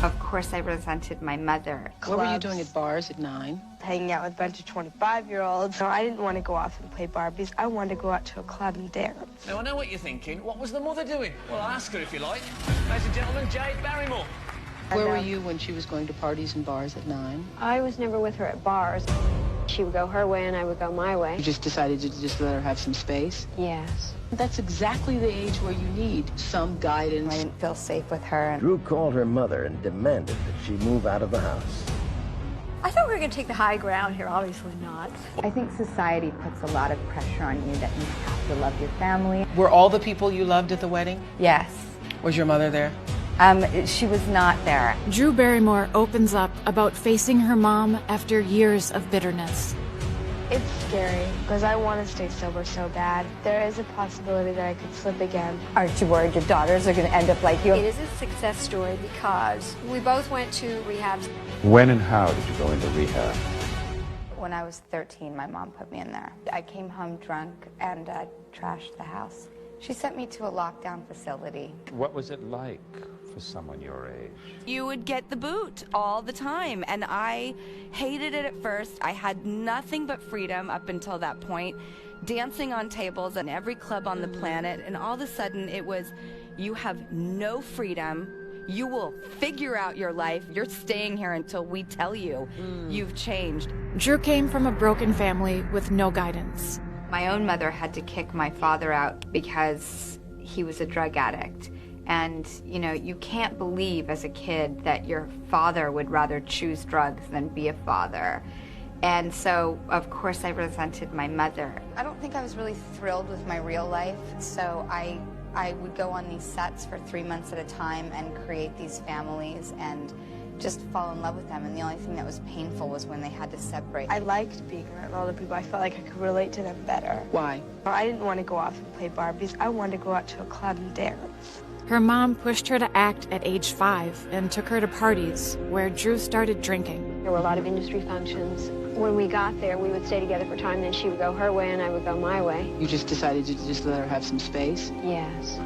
Of course, I resented my mother. What were you doing at bars at 9? Hanging out with a bunch of 25-year-olds. So I didn't want to go off and play Barbies. I wanted to go out to a club and dance. Now, I know what you're thinking. What was the mother doing? Well, I'll ask her if you like. Ladies and gentlemen, Jade Barrymore. Where were you when she was going to parties and bars at 9? I was never with her at bars. She would go her way and I would go my way. You just decided to just let her have some space? Yes. That's exactly the age where you need some guidance. I didn't feel safe with her. Drew called her mother and demanded that she move out of the house. I thought we were going to take the high ground here. Obviously not. I think society puts a lot of pressure on you that you have to love your family. Were all the people you loved at the wedding? Yes. Was your mother there? She was not there. Drew Barrymore opens up about facing her mom after years of bitterness. It's scary because I want to stay sober so bad. There is a possibility that I could slip again. Aren't you worried your daughters are going to end up like you? It is a success story because we both went to rehab. When and how did you go into rehab? When I was 13, my mom put me in there. I came home drunk and trashed the house. She sent me to a lockdown facility. What was it like for someone your age? You would get the boot all the time, and I hated it at first. I had nothing but freedom up until that point, dancing on tables in every club on the planet, and all of a sudden it was, you have no freedom. You will figure out your life. You're staying here until we tell you you've changed. Drew came from a broken family with no guidance. My own mother had to kick my father out because he was a drug addict. And, you know, you can't believe as a kid that your father would rather choose drugs than be a father. And so, of course, I resented my mother. I don't think I was really thrilled with my real life, so I would go on these sets for 3 months at a time and create these families and just fall in love with them, and the only thing that was painful was when they had to separate. I liked being around older people. I felt like I could relate to them better. Why? I didn't want to go off and play Barbies. I wanted to go out to a club and dance. Her mom pushed her to act at age 5 and took her to parties where Drew started drinking. There were a lot of industry functions. When we got there, we would stay together for a time, then she would go her way and I would go my way. You just decided to just let her have some space? Yes.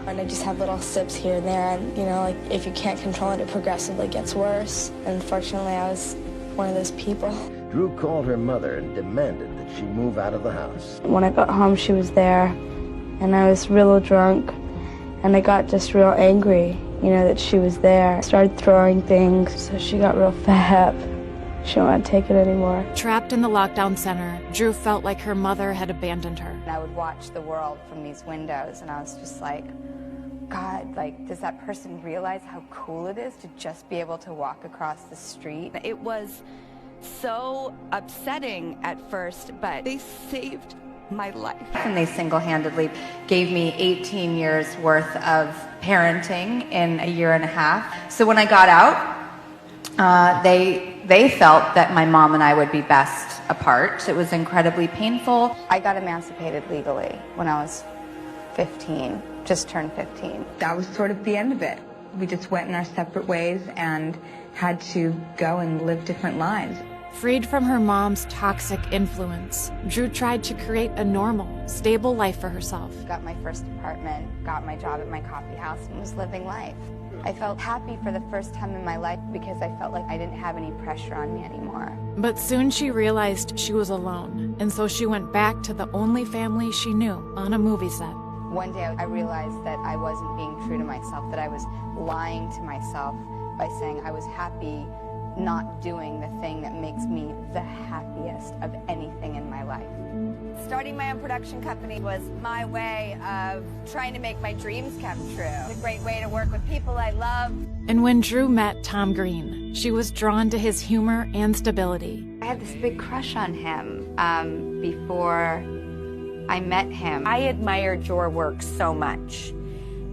And I just have little sips here and there, and, you know, like, if you can't control it, it progressively gets worse. And fortunately, I was one of those people. Drew called her mother and demanded that she move out of the house. When I got home, she was there, and I was real drunk, and I got just real angry, you know, that she was there. I started throwing things, so she got real fed up. She didn't want to take it anymore. Trapped in the lockdown center, Drew felt like her mother had abandoned her. And I would watch the world from these windows, and I was just like, God, like, does that person realize how cool it is to just be able to walk across the street? It was so upsetting at first, but they saved my life. And they single-handedly gave me 18 years worth of parenting in a year and a half. So when I got out, they felt that my mom and I would be best apart. It was incredibly painful. I got emancipated legally when I was 15, just turned 15. That was sort of the end of it. We just went in our separate ways and had to go and live different lives. Freed from her mom's toxic influence, Drew tried to create a normal, stable life for herself. Got my first apartment, got my job at my coffee house, and was living life. I felt happy for the first time in my life because I felt like I didn't have any pressure on me anymore. But soon she realized she was alone, and so she went back to the only family she knew on a movie set. One day I realized that I wasn't being true to myself, that I was lying to myself by saying I was happy not doing the thing that makes me the happiest of anything in my life. Starting my own production company was my way of trying to make my dreams come true. It's a great way to work with people I love. And when Drew met Tom Green, she was drawn to his humor and stability. I had this big crush on him before I met him. I admired your work so much.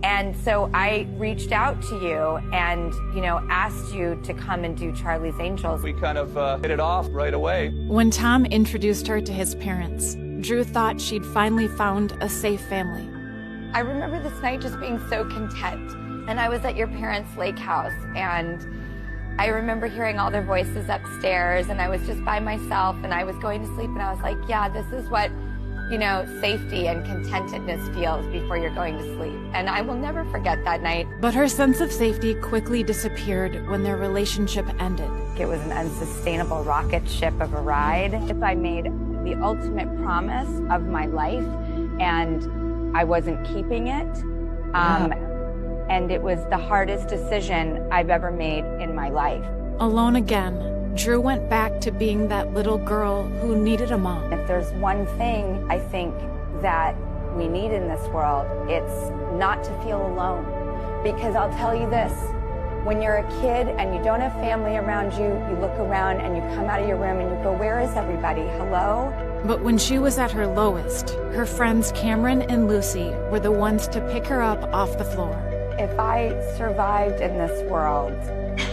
And so I reached out to you and, asked you to come and do Charlie's Angels. We kind of hit it off right away. When Tom introduced her to his parents, Drew thought she'd finally found a safe family. I remember this night just being so content. And I was at your parents' lake house, and I remember hearing all their voices upstairs, and I was just by myself, and I was going to sleep, and I was like, yeah, this is what safety and contentedness feels before you're going to sleep. And I will never forget that night. But her sense of safety quickly disappeared when their relationship ended. It was an unsustainable rocket ship of a ride. If I made the ultimate promise of my life and I wasn't keeping it, and it was the hardest decision I've ever made in my life. Alone again, Drew went back to being that little girl who needed a mom. If there's one thing I think that we need in this world, it's not to feel alone. Because I'll tell you this, when you're a kid and you don't have family around you, you look around and you come out of your room and you go, where is everybody? Hello? But when she was at her lowest, her friends Cameron and Lucy were the ones to pick her up off the floor. If I survived in this world,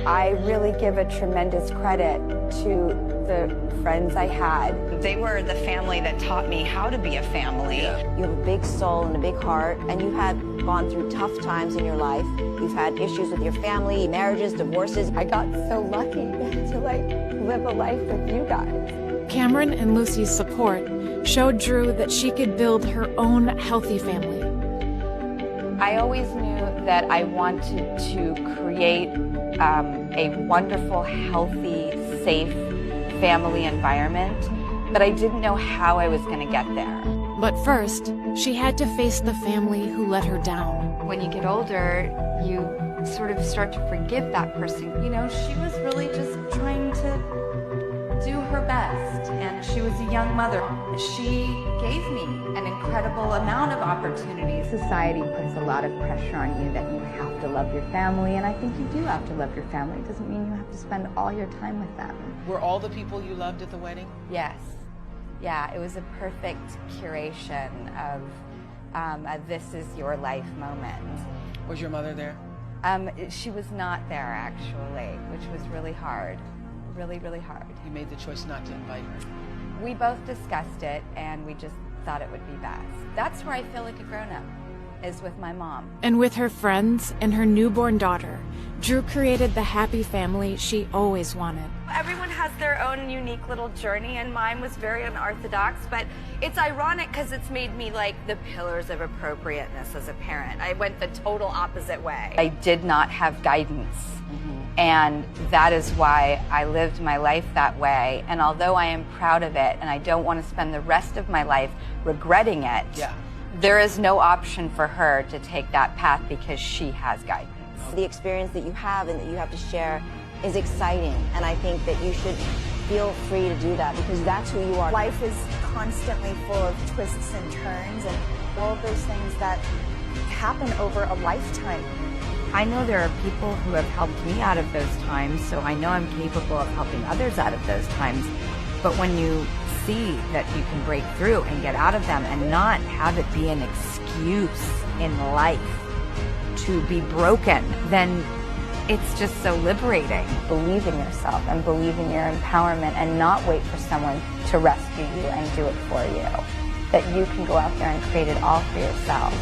I really give a tremendous credit to the friends I had. They were the family that taught me how to be a family. You have a big soul and a big heart, and you have gone through tough times in your life. You've had issues with your family, marriages, divorces. I got so lucky to live a life with you guys. Cameron and Lucy's support showed Drew that she could build her own healthy family. I always knew that I wanted to create a wonderful, healthy, safe family environment, but I didn't know how I was going to get there. But first, she had to face the family who let her down. When you get older, you sort of start to forgive that person. She was really just trying to do her best, and she was a young mother. She gave me an incredible amount of opportunities. Society puts a lot of pressure on you that you have to love your family, and I think you do have to love your family. It doesn't mean you have to spend all your time with them. Were all the people you loved at the wedding? Yes. Yeah, it was a perfect curation of a this is your life moment. Was your mother there? She was not there, actually, which was really hard. Really, really hard. You made the choice not to invite her. We both discussed it, and we just thought it would be best. That's where I feel like a grown-up, is with my mom. And with her friends and her newborn daughter, Drew created the happy family she always wanted. Everyone has their own unique little journey, and mine was very unorthodox, but it's ironic because it's made me like the pillars of appropriateness as a parent. I went the total opposite way. I did not have guidance. And that is why I lived my life that way. And although I am proud of it and I don't want to spend the rest of my life regretting it, there is no option for her to take that path because she has guidance. The experience that you have and that you have to share is exciting, and I think that you should feel free to do that because that's who you are. Life is constantly full of twists and turns and all of those things that happen over a lifetime. I know there are people who have helped me out of those times, so I know I'm capable of helping others out of those times. But when you see that you can break through and get out of them and not have it be an excuse in life to be broken, then it's just so liberating. Believe in yourself and believe in your empowerment and not wait for someone to rescue you and do it for you. That you can go out there and create it all for yourself.